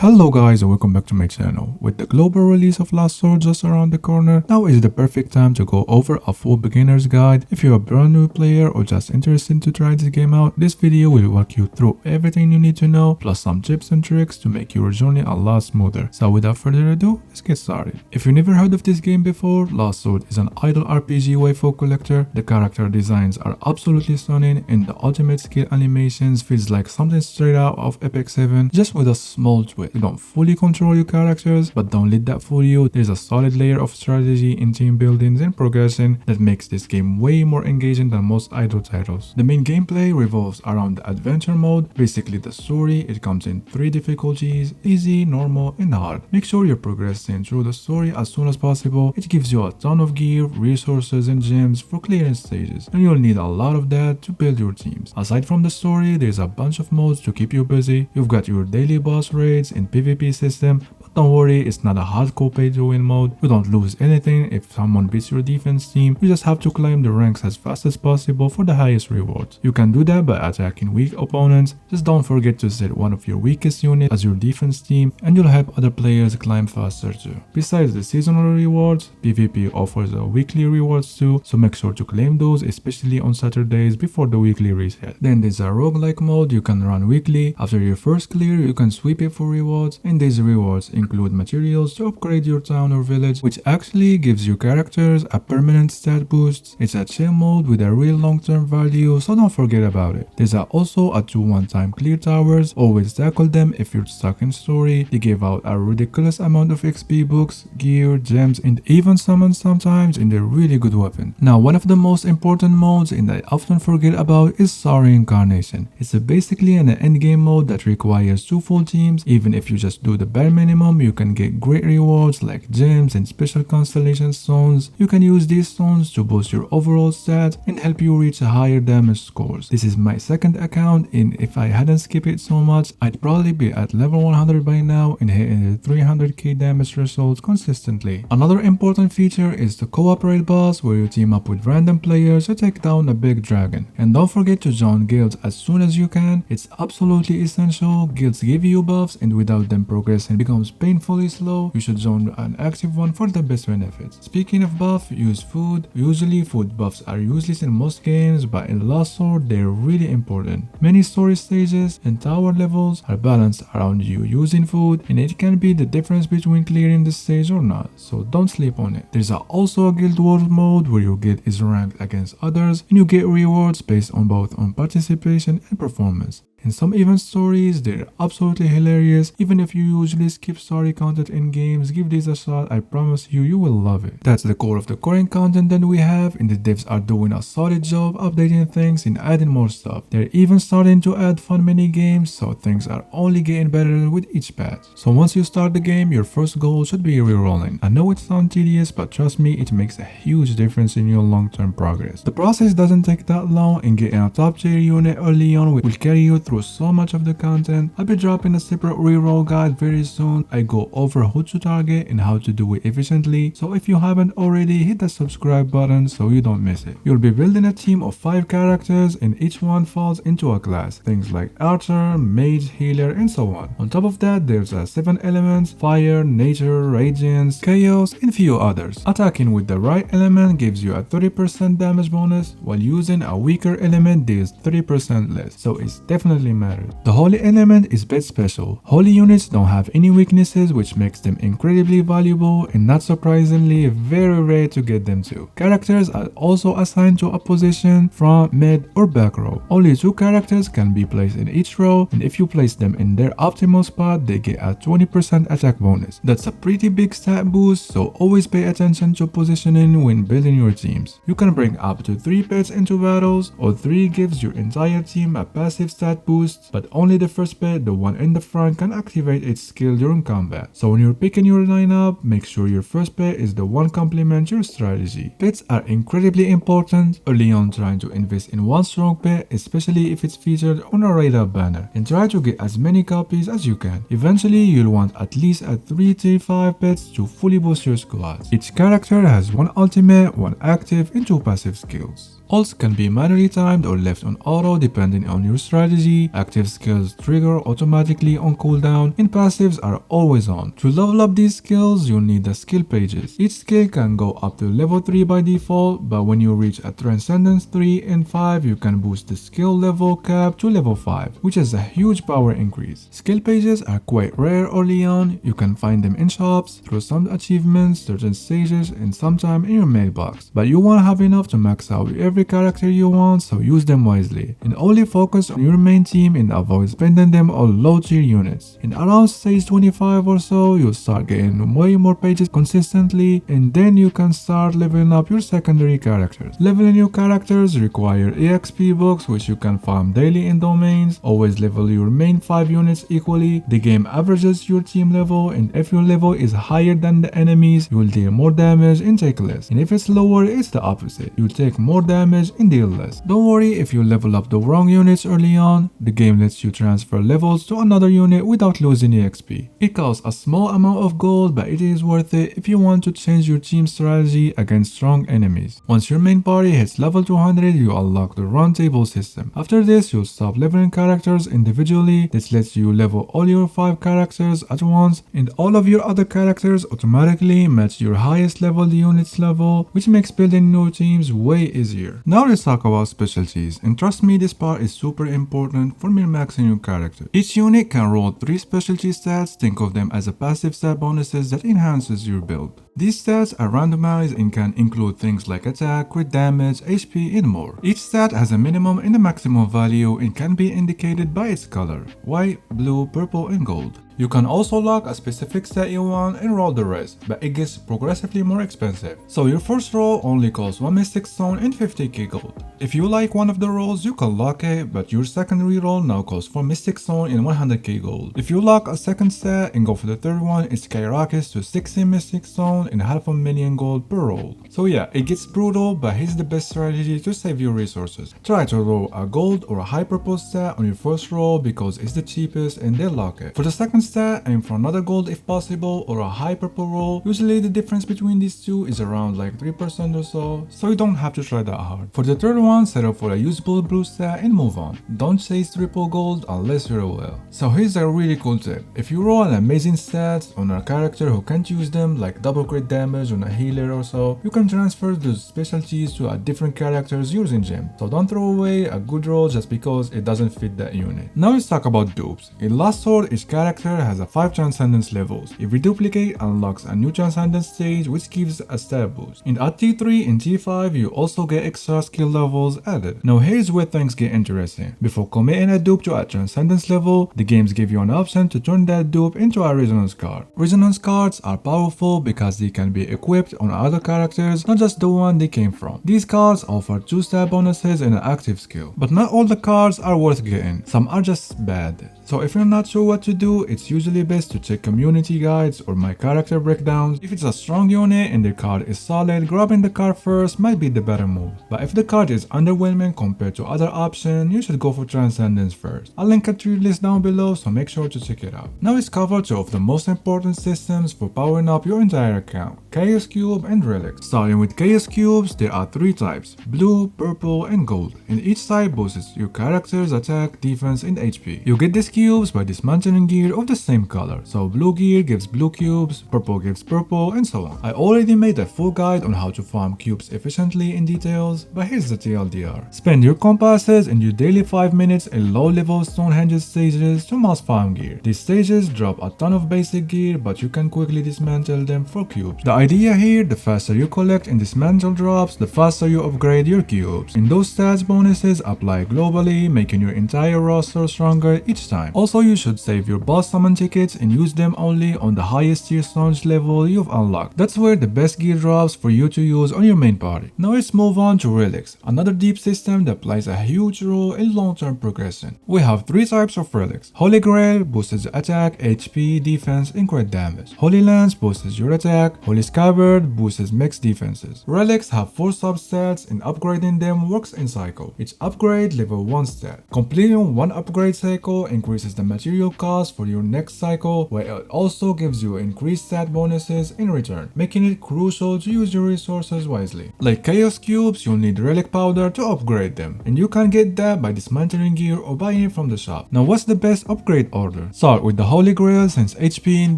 Hello guys and welcome back to my channel. With the global release of Last Sword just around the corner, now is the perfect time to go over a full beginner's guide. If you're a brand new player or just interested to try this game out, this video will walk you through everything you need to know, plus some tips and tricks to make your journey a lot smoother. So without further ado, let's get started. If you never heard of this game before, Last Sword is an idle RPG waifu collector. The character designs are absolutely stunning and the ultimate skill animations feels like something straight out of Epic 7, just with a small twist. You don't fully control your characters, but don't let that fool you. There's a solid layer of strategy in team buildings and progression that makes this game way more engaging than most idle titles. The main gameplay revolves around the adventure mode, basically the story. It comes in 3 difficulties: easy, normal, and hard. Make sure you're progressing through the story as soon as possible. It gives you a ton of gear, resources, and gems for clearing stages, and you'll need a lot of that to build your teams. Aside from the story, there's a bunch of modes to keep you busy. You've got your daily boss raids and PvP system, but don't worry, it's not a hardcore pay to win mode. You don't lose anything if someone beats your defense team. You just have to climb the ranks as fast as possible for the highest rewards. You can do that by attacking weak opponents. Just don't forget to set one of your weakest units as your defense team, and you'll help other players climb faster too. Besides the seasonal rewards, PvP offers weekly rewards too, so make sure to claim those, especially on Saturdays before the weekly reset. Then there's a roguelike mode you can run weekly. After your first clear, you can sweep it for rewards, and these rewards include materials to upgrade your town or village, which actually gives your characters a permanent stat boost. It's a chill mode with a real long-term value, so don't forget about it. There's also a 2 one-time clear towers. Always tackle them if you're stuck in story. They give out a ridiculous amount of XP, books, gear, gems, and even summons sometimes, and they're really good weapons. Now, one of the most important modes and I often forget about is Reincarnation. It's basically an endgame mode that requires 2 full teams. Even if you just do the bare minimum, you can get great rewards like gems and special constellation stones. You can use these stones to boost your overall stats and help you reach higher damage scores. This is my second account, and if I hadn't skipped it so much, I'd probably be at level 100 by now and hitting the 300k damage results consistently. Another important feature is the cooperate boss, where you team up with random players to take down a big dragon. And don't forget to join guilds as soon as you can. It's absolutely essential. Guilds give you buffs, and without them, progressing becomes painfully slow. You should join an active one for the best benefits. Speaking of buff, use food. Usually food buffs are useless in most games, but in Last Sword they're really important. Many story stages and tower levels are balanced around you using food, and it can be the difference between clearing the stage or not, so don't sleep on it. There's also a guild wars mode where your guild is ranked against others, and you get rewards based on both participation and performance. In some event stories, they're absolutely hilarious. Even if you usually skip story content in games, give these a shot. I promise you, you will love it. That's the core of the current content that we have, and the devs are doing a solid job updating things and adding more stuff. They're even starting to add fun mini games, so things are only getting better with each patch. So once you start the game, your first goal should be rerolling. I know it sounds tedious, but trust me, it makes a huge difference in your long-term progress. The process doesn't take that long, and getting a top tier unit early on will carry you through so much of the content. I'll be dropping a separate reroll guide very soon. I go over who to target and how to do it efficiently, so if you haven't already, hit the subscribe button so you don't miss it. You'll be building a team of 5 characters, and each one falls into a class. Things like archer, mage, healer, and so on. On top of that, there's 7 elements: fire, nature, radiance, chaos, and few others. Attacking with the right element gives you a 30% damage bonus, while using a weaker element deals 30% less, so it's definitely matters. The holy element is bit special. Holy units don't have any weaknesses, which makes them incredibly valuable, and not surprisingly, very rare to get them too. Characters are also assigned to a position: front, mid, or back row. Only 2 characters can be placed in each row, and if you place them in their optimal spot, they get a 20% attack bonus. That's a pretty big stat boost, so always pay attention to positioning when building your teams. You can bring up to 3 pets into battles, or 3 gives your entire team a passive stat boost, but only the first pet, the one in the front, can activate its skill during combat. So when you're picking your lineup, make sure your first pet is the one complement your strategy. Pets are incredibly important. Early on, trying to invest in one strong pet, especially if it's featured on a radar banner, and try to get as many copies as you can. Eventually, you'll want at least 3 tier 5 pets to fully boost your squads. Each character has 1 ultimate, 1 active, and 2 passive skills. Ults can be manually timed or left on auto depending on your strategy. HP, active skills trigger automatically on cooldown, and passives are always on. To level up these skills, you'll need the skill pages. Each skill can go up to level 3 by default, but when you reach a Transcendence 3 and 5, you can boost the skill level cap to level 5, which is a huge power increase. Skill pages are quite rare early on. You can find them in shops, through some achievements, certain stages, and sometime in your mailbox. But you won't have enough to max out every character you want, so use them wisely. And only focus on your main team and avoid spending them on low tier units. In around stage 25 or so, you'll start getting way more pages consistently, and then you can start leveling up your secondary characters. Leveling your characters require EXP books, which you can farm daily in domains. Always level your main 5 units equally. The game averages your team level, and if your level is higher than the enemies, you will deal more damage and take less. And if it's lower, it's the opposite. You'll take more damage and deal less. Don't worry if you level up the wrong units early on. The game lets you transfer levels to another unit without losing EXP. It costs a small amount of gold, but it is worth it if you want to change your team strategy against strong enemies. Once your main party hits level 200, you unlock the run table system. After this, you'll stop leveling characters individually. This lets you level all your 5 characters at once, and all of your other characters automatically match your highest leveled unit's level, which makes building new teams way easier. Now let's talk about specialties, and trust me, this part is super important for min-maxing your character. Each unit can roll 3 specialty stats. Think of them as a passive stat bonuses that enhances your build. These stats are randomized and can include things like attack, crit damage, HP, and more. Each stat has a minimum and a maximum value and can be indicated by its color: white, blue, purple, and gold. You can also lock a specific stat you want and roll the rest, but it gets progressively more expensive. So your first roll only costs 1 mystic stone and 50k gold. If you like one of the rolls, you can lock it, but your second reroll now costs 4 mystic stone and 100k gold. If you lock a second stat and go for the third one, it skyrockets to 60 mystic stone and 500,000 gold per roll. So yeah, it gets brutal, but here's the best strategy to save your resources. Try to roll a gold or a high purple stat on your first roll because it's the cheapest and they'll lock it. For the second stat, aim for another gold if possible or a high purple roll. Usually the difference between these two is around like 3% or so you don't have to try that hard. For the third one, settle for a usable blue stat and move on. Don't chase triple gold unless you're a whale. So here's a really cool tip. If you roll an amazing stats on a character who can't use them, like double crit damage on a healer or so, you can transfer those specialties to a different characters using gems. So don't throw away a good roll just because it doesn't fit that unit. Now let's talk about dupes. In Last Sword, each character has a 5 Transcendence levels. Every duplicate unlocks a new Transcendence stage, which gives a stat boost. And at T3 and T5, you also get extra skill levels added. Now here's where things get interesting. Before committing a dupe to a Transcendence level, the games give you an option to turn that dupe into a resonance card. Resonance cards are powerful because they can be equipped on other characters, not just the one they came from. These cards offer 2 stat bonuses and an active skill. But not all the cards are worth getting. Some are just bad. So if you're not sure what to do, it's usually best to check community guides or my character breakdowns. If it's a strong unit and the card is solid, grabbing the card first might be the better move. But if the card is underwhelming compared to other options, you should go for Transcendence first. I'll link a tier list down below, so make sure to check it out. Now let's cover 2 of the most important systems for powering up your entire account: Chaos Cube and Relics. Starting with Chaos Cubes, there are 3 types: blue, purple, and gold. And each type boosts your character's attack, defense, and HP. You get these cubes by dismantling gear of the same color. So blue gear gives blue cubes, purple gives purple, and so on. I already made a full guide on how to farm cubes efficiently in details, but here's the TLDR. Spend your compasses and your daily 5 minutes in low level Stonehenge stages to mass farm gear. These stages drop a ton of basic gear, but you can quickly dismantle them for cubes. The idea here, the faster you collect and dismantle drops, the faster you upgrade your cubes. And those stats bonuses apply globally, making your entire roster stronger each time. Also, you should save your boss summon tickets and use them only on the highest tier Stonehenge level you've unlocked. That's where the best gear drops for you to use on your main party. Now let's move on to Relics, another deep system that plays a huge role in long-term progression. We have 3 types of Relics. Holy Grail boosts attack, HP, defense, and crit damage. Holy Lance boosts your attack. Holy Scabbard boosts max defenses. Relics have 4 substats and upgrading them works in cycle. Each upgrade level 1 stat. Completing one upgrade cycle increases increases the material cost for your next cycle, while it also gives you increased stat bonuses in return, making it crucial to use your resources wisely. Like Chaos Cubes, you'll need Relic Powder to upgrade them, and you can get that by dismantling gear or buying it from the shop. Now what's the best upgrade order? Start with the Holy Grail, since HP and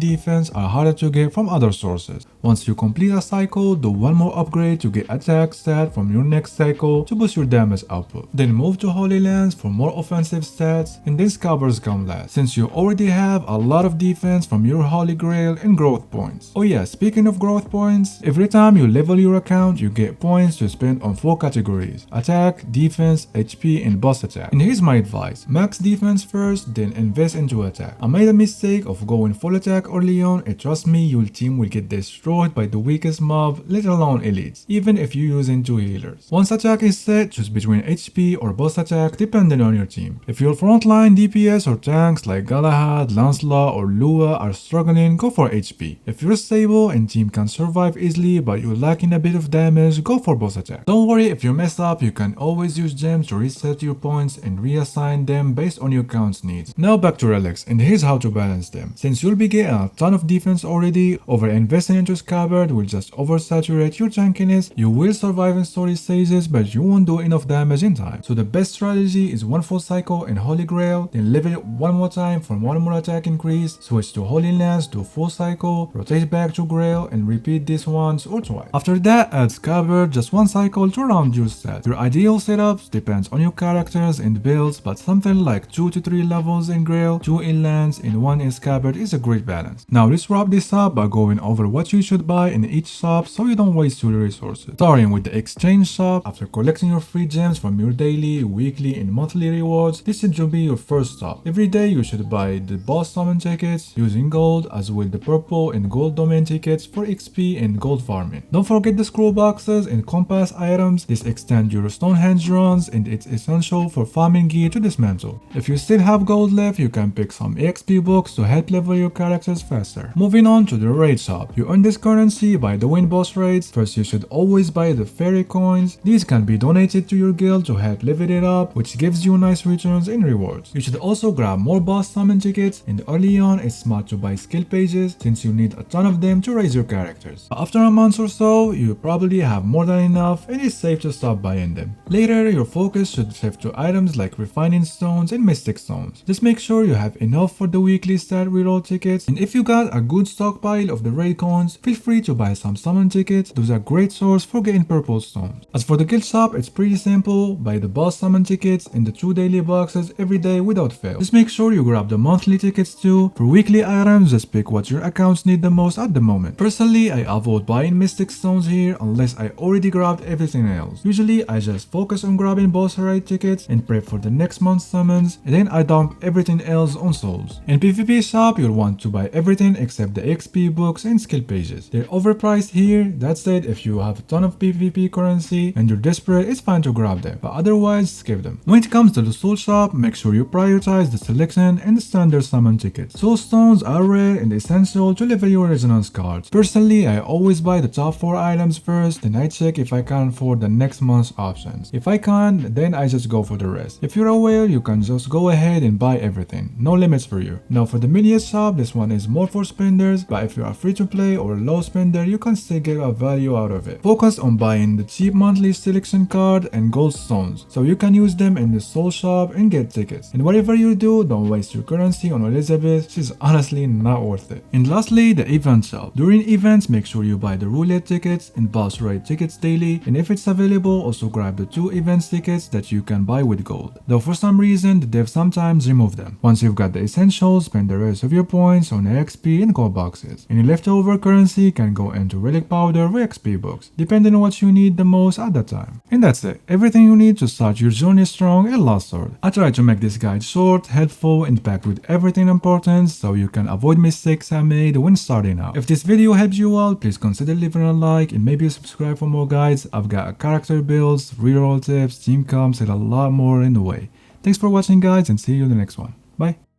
defense are harder to get from other sources. Once you complete a cycle, do one more upgrade to get attack stat from your next cycle to boost your damage output. Then move to Holy Lands for more offensive stats, and then Scabbers come last, since you already have a lot of defense from your Holy Grail and growth points. Oh yeah, speaking of growth points, every time you level your account, you get points to spend on 4 categories: attack, defense, HP, and boss attack. And here's my advice: max defense first, then invest into attack. I made a mistake of going full attack early on, and trust me, your team will get destroyed by the weakest mob, let alone elites, even if you use into healers. Once attack is set, choose between HP or boss attack depending on your team. If your frontline DPS or tanks like Galahad, Lancelot, or Lua are struggling, go for HP. If you're stable and team can survive easily but you're lacking a bit of damage, go for boss attack. Don't worry if you mess up, you can always use gems to reset your points and reassign them based on your account's needs. Now back to relics, and here's how to balance them. Since you'll be getting a ton of defense already, over investing into Scabbard will just oversaturate your tankiness. You will survive in story stages, but you won't do enough damage in time. So the best strategy is one full cycle in Holy Grail, then level it one more time for one more attack increase, switch to Holy Lance, do full cycle, rotate back to Grail, and repeat this once or twice. After that, add Scabbard, just one cycle to round your stats. Your ideal setups depends on your characters and builds, but something like 2 to 3 levels in Grail, 2 in Lance, and 1 in Scabbard is a great balance. Now let's wrap this up by going over what you should buy in each shop so you don't waste your resources. Starting with the exchange shop, after collecting your free gems from your daily, weekly, and monthly rewards, this should be your first stop. Every day you should buy the boss summon tickets using gold, as well the purple and gold domain tickets for XP and gold farming. Don't forget the scroll boxes and compass items. This extend your Stonehenge runs, and it's essential for farming gear to dismantle. If you still have gold left, you can pick some EXP books to help level your characters faster. Moving on to the raid shop, you earn this currency by doing boss raids. First, you should always buy the fairy coins. These can be donated to your guild to help level it up, which gives you nice returns in rewards. You should also grab more boss summon tickets, and early on it's smart to buy skill pages since you need a ton of them to raise your characters. But after a month or so, you probably have more than enough and it's safe to stop buying them. Later, your focus should shift to items like refining stones and mystic stones. Just make sure you have enough for the weekly stat reroll tickets, and if you got a good stockpile of the raid coins, feel free to buy some summon tickets. Those are great source for getting purple stones. As for the guild shop, it's pretty simple. Buy the boss summon tickets in the 2 daily boxes every day without fail. Just make sure you grab the monthly tickets too. For weekly items, just pick what your accounts need the most at the moment. Personally, I avoid buying mystic stones here unless I already grabbed everything else. Usually, I just focus on grabbing boss raid tickets and prep for the next month's summons, and then I dump everything else on souls. In PvP shop, you'll want to buy everything except the XP books and skill pages. They're overpriced here. That said, if you have a ton of PvP currency and you're desperate, it's fine to grab them, but otherwise skip them. When it comes to the soul shop, make sure you prioritize the selection and the standard summon tickets. Soul stones are rare and essential to level your resonance cards. Personally, I always buy the top 4 items first, then I check if I can afford the next month's options. If I can't, then I just go for the rest. If you're aware, you can just go ahead and buy everything. No limits for you. Now for the miniature shop, this one is more for spenders, but if you are free to play or a low spender, you can still get a value out of it. Focus on buying the cheap monthly selection card and gold stones, so you can use them in the soul shop and get tickets. And whatever you do, don't waste your currency on Elizabeth. She's honestly not worth it. And lastly, the event shop. During events, make sure you buy the roulette tickets and boss raid tickets daily, and if it's available, also grab the 2 events tickets that you can buy with gold. Though for some reason, the devs sometimes remove them. Once you've got the essentials, spend the rest of your points on XP and gold boxes. Any leftover currency can go into relic powder or XP books, depending on what you need the most at that time. And that's it. Everything you need to start your journey strong at Lost Sword. I tried to make this guide short, helpful, and packed with everything important so you can avoid mistakes I made when starting out. If this video helps you out, please consider leaving a like and maybe subscribe for more guides. I've got character builds, reroll tips, team comps, and a lot more in the way. Thanks for watching guys, and see you in the next one. Bye.